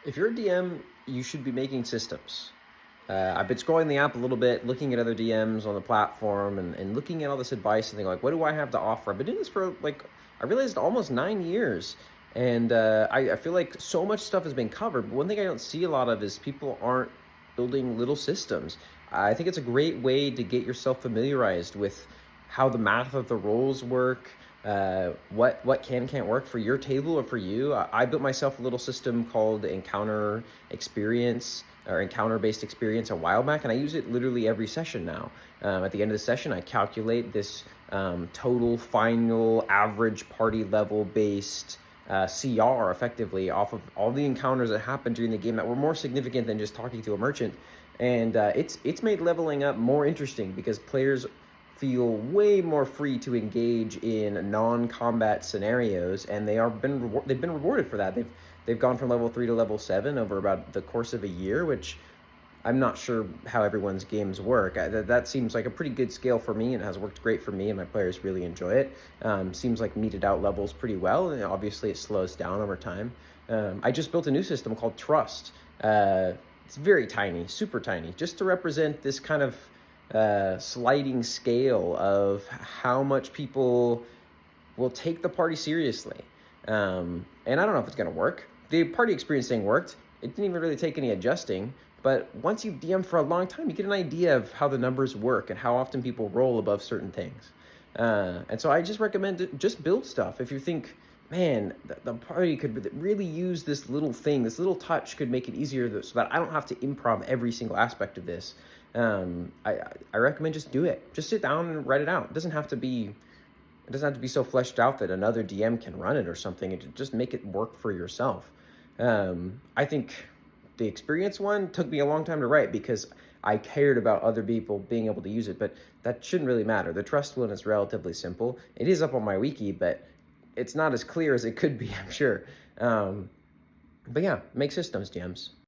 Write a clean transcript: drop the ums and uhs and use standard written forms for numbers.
If you're a DM, you should be making systems. I've been scrolling the app a little bit, looking at other DMs on the platform and looking at all this advice and thinking like, what do I have to offer? I've been doing this for like, I realized almost 9 years. And I feel like so much stuff has been covered. But one thing I don't see a lot of is people aren't building little systems. I think it's a great way to get yourself familiarized with how the math of the roles work, what can and can't work for your table or for you. I built myself a little system called Encounter Experience or Encounter-based experience a while back, and I use it literally every session now. At the end of the session, I calculate this total final average party level based CR effectively off of all the encounters that happened during the game that were more significant than just talking to a merchant. And it's made leveling up more interesting because players feel way more free to engage in non-combat scenarios, and they've been rewarded for that. They've gone from level 3 to level 7 over about the course of a year, which I'm not sure how everyone's games work. That seems like a pretty good scale for me and has worked great for me, and my players really enjoy it. Seems like meted out levels pretty well, and obviously it slows down over time. I just built a new system called Trust. It's very tiny, super tiny, just to represent this kind of sliding scale of how much people will take the party seriously. And I don't know if it's going to work. The party experience thing worked. It didn't even really take any adjusting. But once you DM for a long time, you get an idea of how the numbers work and how often people roll above certain things. And so I just recommend just build stuff. If you think, man, the party could really use this little thing, this little touch could make it easier so that I don't have to improv every single aspect of this. I recommend just do it. Just sit down and write it out. It doesn't have to be so fleshed out that another DM can run it or something. It just make it work for yourself. I think the experience one took me a long time to write because I cared about other people being able to use it, but that shouldn't really matter. The trust one is relatively simple. It is up on my wiki, but it's not as clear as it could be, I'm sure. But yeah, make systems, DMs.